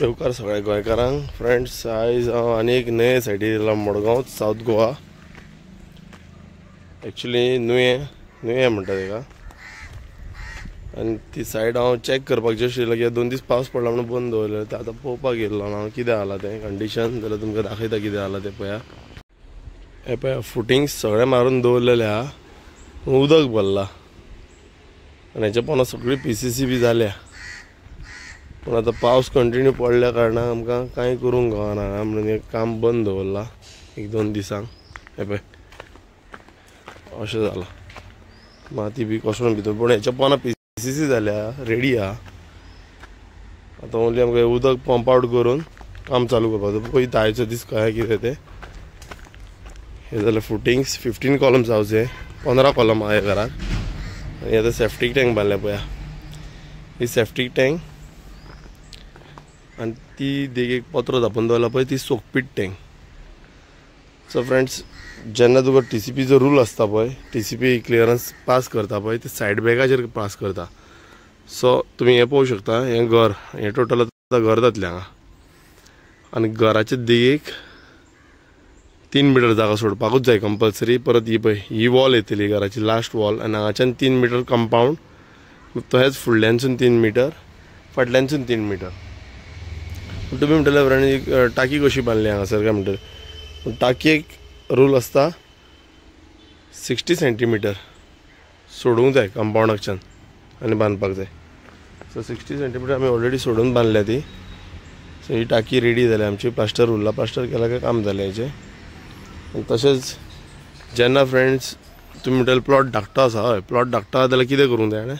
येवकार सगळ्या गोंयकारांक फ्रेंड्स, आयज हांव आनी एक नये सायडीर येयला मडगांव साउथ गोवा. एक्चुअली नुये म्हणटा तेका. आनी ती सायड हांव चॅक करपाक जस्ट येयलो कित्याक 2 दीस पावस पडला म्हणून बंद दवरलें. तें आतां पळोवपाक येयल्लो हांव कितें जालां तें कंडिशन. जाल्यार तुमकां दाखयता कितें जालां तें पळया. हे पळया, फुटिंग्स सगळे मारून दवरलेले आहा, उदक भरला आनी हेच्या पोंदा सगळी PCC बी जाल्या. पूण आतां पावस कंटिन्यू पडल्या कारणान आमकां कांय करूंक गावना म्हणून एक काम बंद दवरला 1-2 दिसांक. हे पळय अशें जालां, माती बी कोसळून भितर. पूण हेच्या पोंदा PCC जाल्या, रेडी आहा. आतां ओन्ली आमकां उदक पंप आउट करून काम चालू करपाचो. पळयता आयचो दीस कळ्या कितें तें. हे जाल्यार फुटिंग्स 15 कॉलम्स जावचे, 15 कॉलम आहा घराक. आनी आतां सेफ्टीक टँक बांदल्या पळया. ही सेफ्टीक टँक आनी ती देगेक पत्रो धांपून दवरला पळय, ती सोकपीट टँक. सो फ्रेंड्स, जेन्ना तुका TCPचो रूल आसता पळय, TCP क्लियरन्स पास करता पळय, ते सायड बॅगाचेर पास करता. सो तुमी हें पळोवंक शकता, हें घर, हें टोटल आतां घर जातलें हांगा. आनी घराच्या देगेक 3 मीटर जागा सोडपाकूच जाय कंपल्सरी. परत ही पळय, ही वॉल येतली घराची लास्ट वॉल, आनी हांगाच्यान 3 मीटर कंपाऊंड. तशेंच फुडल्यानसून 3 मीटर, फाटल्यानसून 3 मीटर. तुमी म्हणटले फ्रेंड टाकी कशी बांदली हांगासर काय म्हणटले. पूण टाकयेक रूल आसता 60 सेंटीमीटर सोडूंक जाय कंपाऊंडाच्यान आनी बांदपाक जाय. सो 60 सेंटीमीटर आमी ऑलरेडी सोडून बांदल्या ती. सो ही टाकी रेडी जाल्या आमची. प्लास्टर उरला, प्लास्टर केला काय काम जालें हेचें. तशेंच जेन्ना फ्रेंड्स तुमी म्हणटले प्लॉट धाकटो आसा, हय प्लॉट धाकटो आसा जाल्यार कितें करूंक जाय.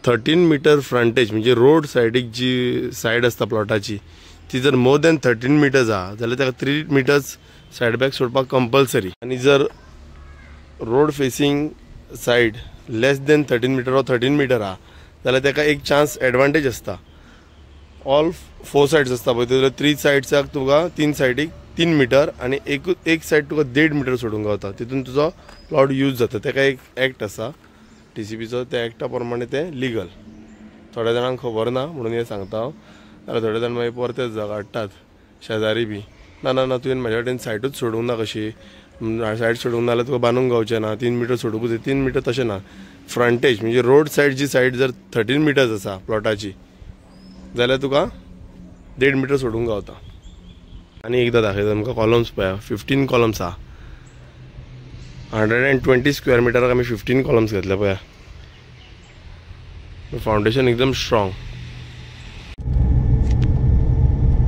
13 मीटर फ्रंटेज म्हणजे रोड सायडीक जी सायड आसता प्लॉटाची, ती जर मोर दॅन 13 मिटर्स आहा जाल्यार ताका 3 मिटर्स सायड बॅक सोडपाक कंपल्सरी. आनी जर रोड फेसिंग सायड लेस दॅन 13 मीटर वा 13 मीटर आहा जाल्यार ताका एक चान्स एडवांटेज आसता. ऑल 4 सायड्स आसता पळय, जाल्यार 3 सायड्साक तुका 3 सायडीक 3 मीटर आनी एक सायड तुका 1.5 मीटर सोडूंक गावता. तितून तुजो प्लॉट यूज जाता. ताका एक एक्ट आसा TCPचो, त्या एक्टा प्रमाणे तें लिगल. थोड्या जाणांक खबर ना म्हणून हें सांगता हांव. जाल्यार थोडे जाण मागीर परते काडटात शेजारी बी. ना तुवें म्हाज्या कडेन सायडूच सोडूंक ना कशी, सायड सोडूंक ना जाल्यार तुका बांदूंक गावचें ना, 3 मीटर सोडूंक जाय. 3 मीटर तशें ना. फ्रंटेज म्हणजे रोड सायड जी सायड जर 13 मिटर्स आसा प्लॉटाची जाल्यार तुका 1.5 मीटर सोडूंक गावता. आनी एकदां दाखयता तुमकां कॉलम्स पळया. 15 कॉलम्स आहा. 120 स्क्वेअर मिटराक आमी 15 कॉलम्स घेतल्या पळया. फाउंडेशन एकदम स्ट्रॉंग.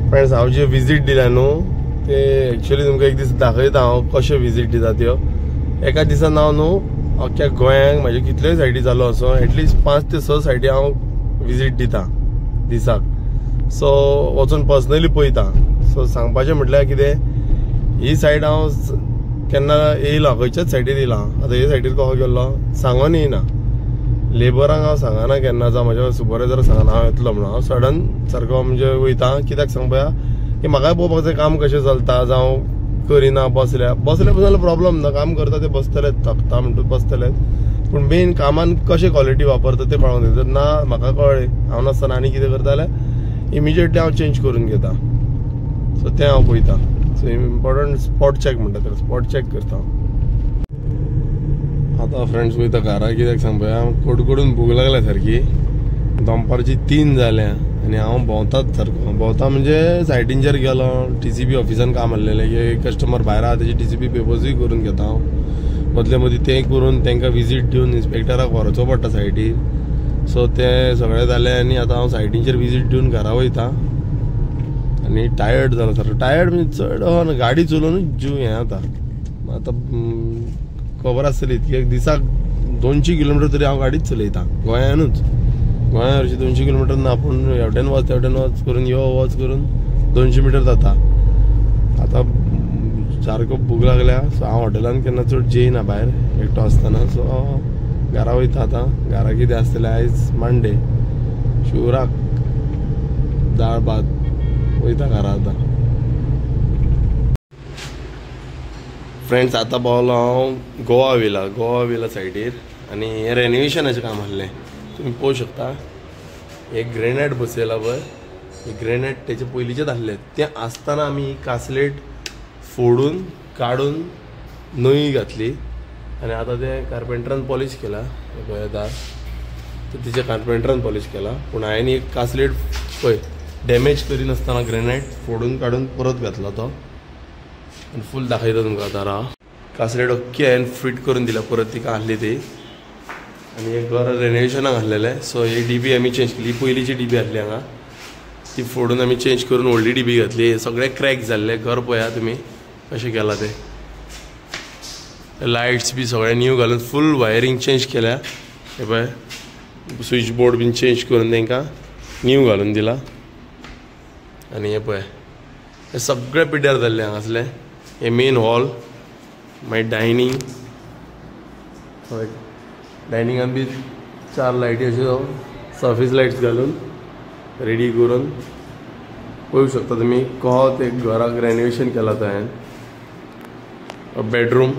फ्रेंड्स, हांव जे विजीट दिल्या न्हू ते एक्चुअली तुमकां एक दीस दाखयता हांव कशें विजीट दिता त्यो. एका दिसान हांव न्हू अख्ख्या गोंयांक म्हाजे कितल्योय सायडी जालो असो एटलिस्ट 5 ते 6 सायडी हांव विजीट दिता दिसाक. सो वचून पर्सनली पळयता. सो सांगपाचें म्हटल्यार कितें, ही सायड हांव केन्ना येयला, खंयच्याच सायडीर येयला. आतां हे सायडीर कसो गेल्लो सांगून येयना. लेबरांक हांव सांगना केन्ना, जावं म्हाज्या सुपरवायझराक सांगना हांव येतलो म्हणून. हांव सडन सारको म्हणजे वयता. कित्याक सांग पळया, की म्हाकाय पळोवपाक जाय काम कशें चलता. जावं करिना, बसल्या जाल्यार प्रॉब्लम ना. काम करता ते बसतलेच, थकता म्हणटूच बसतलेच. पूण मेन कामान कशें क्वॉलिटी वापरता ते कळोंक जाय. जर ना म्हाका कळ्ळें, हांव नासतना आनी कितें करता जाल्यार इमिजिएटली हांव चेंज करून घेता. सो तें हांव पळयता. सो इम्पॉर्टंट स्पॉट चॅक म्हणटा तेका, स्पॉट चॅक करता हांव. आतां फ्रेंड्स वयता घरा. कित्याक सांग पळया, कडकडून भूक लागल्या सारकी. दनपारची 3 जाल्या आनी हांव भोंवताच सारको. भोंवता म्हणजे सायटींचेर गेलो. TCP ऑफिसान काम आसलेलें की कस्टमर भायर आहा तेजे TCP पेपर्सूय करून घेता हांव. मदले मदीं तें करून तांकां विजीट दिवन इन्स्पेक्टराक व्हरचो पडटा सायटीर. सो तें सगळें जालें आनी आतां हांव सायटींचेर विजीट दिवन घरा वयता. आनी टायर्ड जाला सारको. टायर्ड म्हणजे चड गाडी चलोवनूच जीव हें जाता. आतां खबर आसतली की दिसाक 200 किलोमिटर तरी हांव गाडीच चलयता गोंयानूच. गोंया हरशीं 200 किलोमिटर ना, पूण हेवटेन वच तेवटेन वच करून यो वच करून 200 मिटर जाता. आतां सारको भूक लागल्या. सो हांव हॉटेलान केन्ना चड जेयना भायर एकटो आसतना. सो घरा वयता. आतां घरा कितें आसतलें, आयज मंडे, शिवराक दाळ भात वयता घरा आतां. फ्रेंड्स, आतां पावलो हांव गोवा विला सायडीर. आनी हें रेनोवेशनाचें काम आसलें. तुमी पळोवंक शकता. एक ग्रेनायट बसयला पळय, ग्रेनाइट त्याचे पयलींचेच आहले ते आसतना आमी कासलेट फोडून काडून नवी घातली आणि आता ते कार्पेंटरान पॉलिश केला पळय दार तर तिच्या कार्पेंटरान पॉलिश केला पूण हांवें एक कासलेट पळय डॅमेज करिनासतना ग्रेनाइट फोडून काडून परत घातला तो आनी फूल दाखयता तुमकां दारा कासलेट ओके हांवें फिट करून दिला परत तिका आहली ती आणि एक घर रेनोवेशनाक आहलेलें सो ही डीबी आमी चेंज केली पयलींची डीबी आहली हांगा ती फोडून आमी चेंज करून व्हडली डीबी घातली हे सगळे क्रॅक जाल्ले घर पळया तुमी कशें केलां ते लायट्स बी सगळे न्यू घालून फूल वायरींग चेंज केल्या हे पळय स्विच बोर्ड बीन चेंज करून तांकां न्यू घालून दिला आनी हे पळय हे सगळे पिड्ड्यार जाल्ले हांगासले हे मेन हॉल मागीर डायनींग हय डायनिंगान बी 4 लायटी अश्यो सर्फेस लायट्स घालून रेडी करून पळोवंक शकता तुमी कहो ते घराक रेनोवेशन केला तो हांवें बेडरूम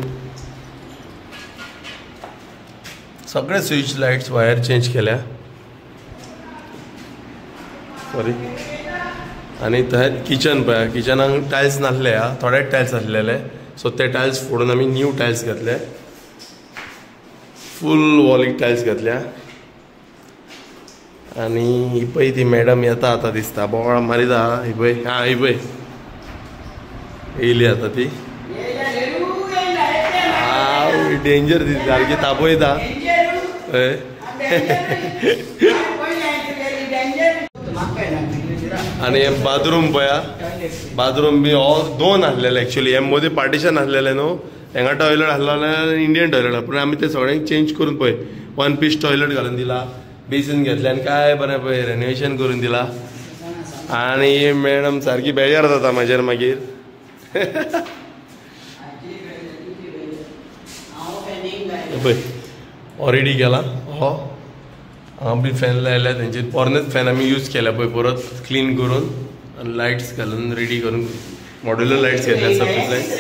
सगळे स्विच लायट्स वायर चेंज केल्या सॉरी आनी थंय किचन पळय किचनाक टायल्स नासले थोडे टायल्स आसलेले सो ते टायल्स फोडून आमी न्यू टायल्स घातले फूल वॉलीक टायल्स घातल्या आनी ही पळय ती मॅडम येता आतां दिसता बोवाळ मारिता ही पळय ही पळय येयली आतां ती डेंजर ती सारकी तापयता आनी हे बाथरूम पळया बाथरूम बी हो 2 आसलेले एक्चुअली हे मदीं पार्टिशन आसलेले न्हू हांगा टॉयलेट आसलें इंडियन टॉयलेट पूण आमी ते सगळ्यांक चेंज करून पळय 1 पीस टॉयलेट घालून दिला बेसीन घेतले आनी काय बरें पळय रेनोवेशन करून दिला आनी मॅडम सारकी बेजार जाता म्हाजेर मागीर पळय ऑलरेडी केला हो हांगा बी फॅन लायल्या तेंचे पोरनेच फॅन आमी यूज केल्या पळय परत क्लीन करून आनी लायट्स घालून रेडी करून मॉड्युलर लायट्स घेतल्या सर्फेस लायट्स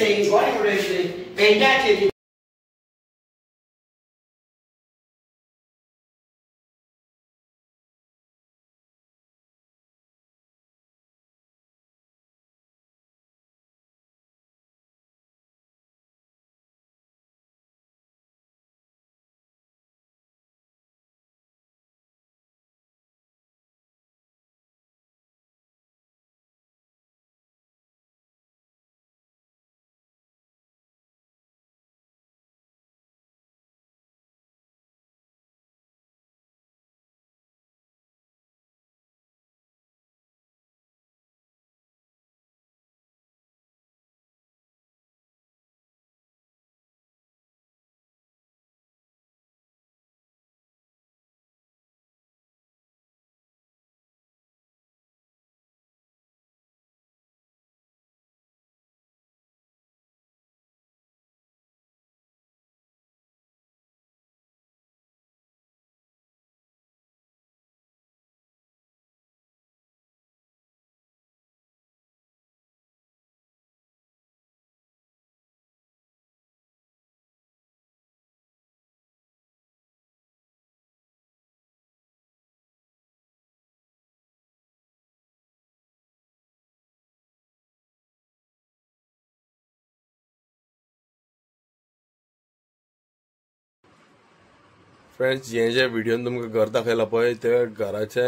फ्रेंड्स हे जे व्हिडिओन तुमकां घर दाखयला पळय ते घराचे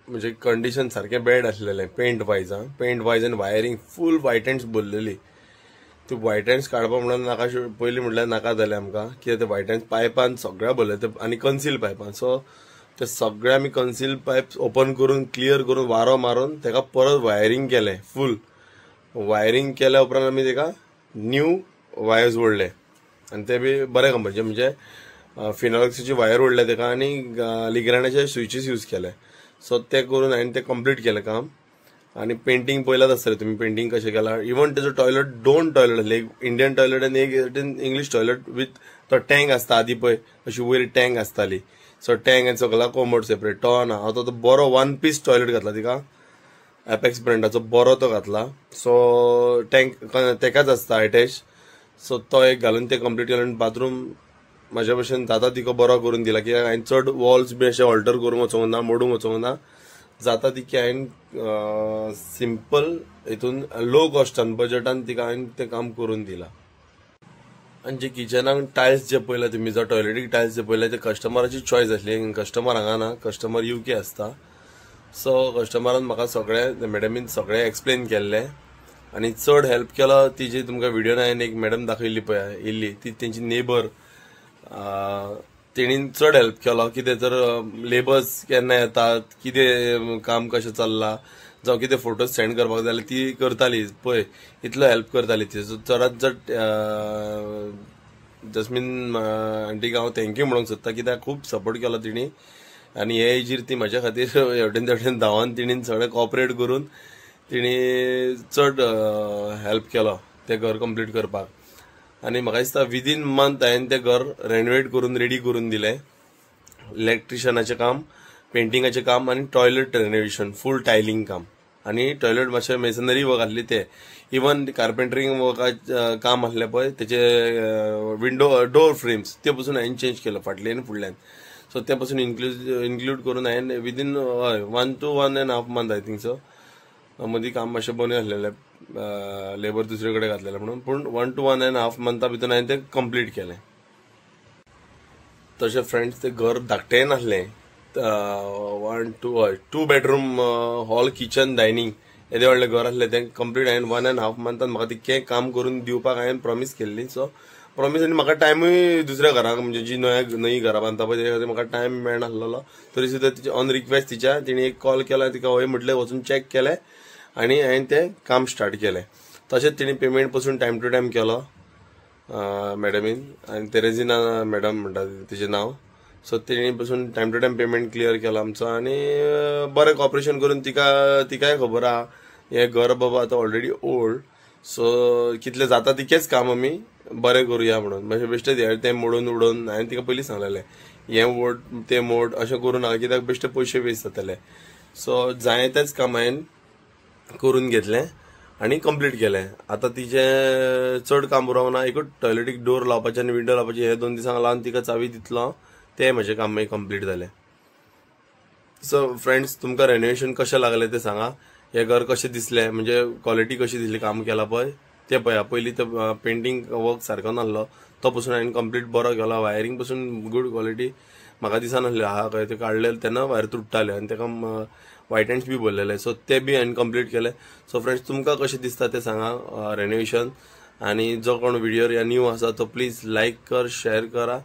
म्हणजे कंडिशन सारकें बॅड आसलेलें पेंट वायज आनी वायरींग फूल व्हायट हँड्स भरलेली ती व्हायट हँड्स काडपाक म्हणून नाका पयलीं म्हटल्यार नाका जालें आमकां कित्याक ते व्हायट हँड्स पायपान सगळ्या भरले ते आनी कन्सील पायपान सो ते सगळे आमी कन्सील पायप ओपन करून क्लियर करून वारो मारून तेका परत वायरींग केलें फूल वायरींग केल्या उपरांत आमी तेका न्यू वायर्स ओडले आनी ते बी बरे कंपनीचे म्हणजे फिनॉक्सीची वायर ओडले तेका आनी लिग्रानाचे स्विचीस यूज केले सो ते करून हांवें ते कंप्लीट केलें काम आनी पेंटींग पयलाच आसतलें तुमी पेंटींग कशें केलां इवन तेजो टॉयलेट 2 टॉयलेट आसले एक इंडियन टॉयलेट आनी एक इंग्लीश टॉयलेट विथ तो टँक आसता आदी पळय अशी वयर टँक आसताली सो टँक आनी सगळा कोमोड सेपरेट तो ना हांव तो बरो 1 पीस टॉयलेट घातला तिका एपेक्स ब्रँडाचो बरो तो घातला सो टँक तेकाच आसता अटॅच सो तो एक घालून ते कंप्लीट केलें बाथरूम म्हाज्या भशेन जाता तिका बरो करून दिला कित्याक हांवें चड वॉल्स बी अशें ऑल्टर करूंक वचोंक ना मोडूंक वचोंक ना जाता तितके हांवें सिंपल हितून लो कॉस्टान बजेटान तिका हांवें तें काम करून दिलां. आनी जे किचनाक टायल्स जे पळयला तुमी, जो टॉयलेटीक टायल्स जे पळयला ते कस्टमराची चॉयस आसली. कस्टमर हांगा ना, कस्टमर UK आसता. सो कस्टमरान म्हाका सगळें मॅडमीन सगळें एक्सप्लेन केल्लें आनी चड हेल्प केलो. ती जी तुमकां व्हिडिओन हांवें एक मॅडम दाखयल्ली पळय येयल्ली, ती तेंची नेबर, तेणीन चड हेल्प केलो. कितें तर लेबर्स केन्ना येतात, कितें काम कशें चल्लां, जावं कितें फोटोज सेंड करपाक जाय जाल्यार ती करताली पळय, इतलो हेल्प करताली ती. चडांत चड जस्मीन आंटीक हांव थँक्यू म्हणूंक सोदता, कित्याक खूब सपोर्ट केलो तिणी. आनी हे एजीर ती म्हाज्या खातीर हेवटेन तेवटेन धांवन तिणीन सगळें कॉपरेट करून तिणी चड हेल्प केलो तें घर कंप्लीट करपाक. आनी म्हाका दिसता विदीन मंथ हांवें तें घर रेनोवेट करून रेडी करून दिलें. इलेक्ट्रिशनाचें काम, पेंटिंगाचें काम आनी टॉयलेट रेनोवेशन, फूल टायलिंग काम आनी टॉयलेट मातशें मेसनरी वर्क आसली ते. इवन कार्पेंटरींग वर्काचें काम आसलें पळय, तेचे विंडो डोर फ्रेम्स ते पसून हांवें चेंज केलो फाटल्यान आनी फुडल्यान. सो ते पसून इन्क्लूड करून हांवें within 1 to 1.5 month I think so मदीं काम मातशें बरें आसलेलें, लेबर दुसरे कडेन घातलेले म्हणून. पूण 1 to 1.5 month भितर हांवें तें कंप्लीट केलें. तशें फ्रेंड्स तें घर धाकटेंय नासलें. 2 bedroom हॉल, किचन, डायनींग येदें व्हडलें घर आसलें. तें कंप्लीट हांवें 1.5 month म्हाका तितकें काम करून दिवपाक हांवें प्रॉमीस केल्ली. सो प्रॉमीस आनी म्हाका टायमूय दुसऱ्या घराक, म्हणजे जी नवी घरां बांदता पळय तेच्या खातीर म्हाका टायम मेळनासलो. तरी सुद्दां तिचे ऑन रिक्वेस्ट तिच्या तिणी एक कॉल केला, तिका हय म्हटलें, वचून चॅक केलें आनी हांवें तें काम स्टार्ट केलें. तशेंच तिणी पेमेंट पसून टायम टू टायम केलो मॅडमीन. आनी तेरेजिना मॅडम म्हणटा तिचें नांव. सो तेणी पसून time to time payment clear केलो आमचो. आनी बरें कॉपरेशन करून तिकाय खबर आहा हें घर बाबा आतां ऑलरेडी ओल्ड, सो कितलें जाता तितकेंच काम आमी बरें करुया म्हणून. मातशें बेश्टें तें मोडून उडोवन हांवें तिका पयलीं सांगलेलें हें मोड तें मोड अशें करूं नाका, कित्याक बेश्टे पयशे वेस्ट जातले. सो जाय तेंच काम हांवें करून घेतलें आनी कंप्लीट केलें. आतां तिचें चड काम उरोंक ना, एकूच टॉयलेटीक डोर लावपाचें आनी विंडो लावपाचें हे 2 दिसांक लावन तिका चावी दितलो, तें म्हजें काम मागीर कंप्लीट जालें. सो फ्रेंड्स, तुमकां रेनोवेशन कशें लागलें तें सांगा. हें घर कशें दिसलें, म्हणजे क्वॉलिटी कशी दिसली काम केला पळय ते पळया. पयलीं तो पेंटींग वर्क सारको नासलो, तो पसून हांवें कंप्लीट बरो केलो. वायरींग पसून गूड क्वॉलिटी म्हाका दिसनासलें आहा खंय ते काडलेले तेन्ना वायर तुट्टाले आनी तेका वायट एंड्स बी भरलेले. सो ते बी हांवें कंप्लीट केले. सो फ्रेंड्स, तुमकां कशें दिसता ते सांगा रेनोवेशन. आनी जो कोण व्हिडिओर न्यू आसा तो प्लीज लायक कर, शेअर करा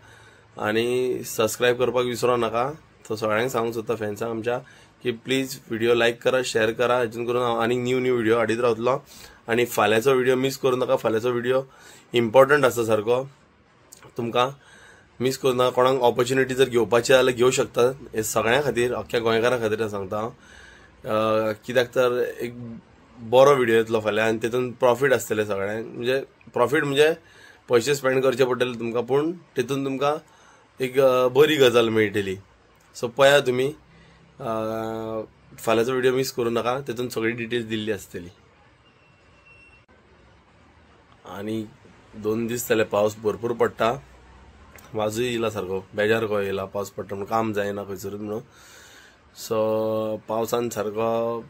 आनी सबस्क्रायब करपाक विसरो नाका. तो सगळ्यांक सांगूंक सोदता फॅन्सांक आमच्या की प्लीज व्हिडिओ लायक करा, शेअर करा, हेतून करून हांव आनीक न्यू व्हिडिओ हाडीत रावतलो. आनी फाल्यांचो व्हिडिओ मिस करूं नाका. फाल्यांचो व्हिडिओ इम्पॉर्टंट आसा सारको, तुमकां मिस करूं नाका. कोणाक ऑपॉर्च्युनिटी जर घेवपाची जाल्यार घेवं शकता. हे सगळ्यां खातीर, अख्ख्या गोंयकारां खातीर सांगता हांव. कित्याक तर एक बरो व्हिडिओ येतलो फाल्यां आनी तेतून प्रॉफीट आसतलें सगळ्यांक. म्हणजे प्रॉफीट म्हणजे पयशे स्पेंड करचे पडटले तुमकां, पूण तेतून तुमकां एक बरी गजाल मेळटली. सो पळया तुमी, फाल्यांचो व्हिडिओ मिस करूं नाका, तेतून सगळी डिटेल्स दिल्ली आसतली. आनी 2 दीस जाले पावस भरपूर पडटा, वाजूय येयला सारको, बेजार कहो येयला पावस पडटा म्हणून, काम जायना खंयसरूच म्हणून. सो पावसान सारको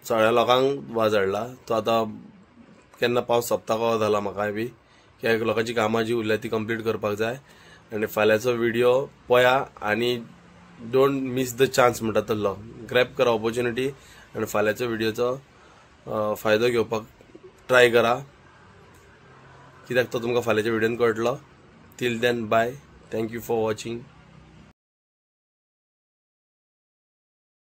सगळ्या लोकांक वाज हाडला. तो आतां केन्ना पावस सोंपता कहो जाला म्हाकाय बी, कित्याक लोकांची कामां जी उरल्या ती कंप्लीट करपाक जाय. आनी फाल्यांचो व्हिडिओ पळया आनी डोंट मिस द चान्स म्हणटा तसलो. ग्रॅब करा ऑपॉर्च्युनिटी आनी फाल्यांचो व्हिडिओचो फायदो घेवपाक ट्राय करा, कित्याक तो तुमकां फाल्यांच्या व्हिडिओन कळटलो. Till then bye, thank you for watching.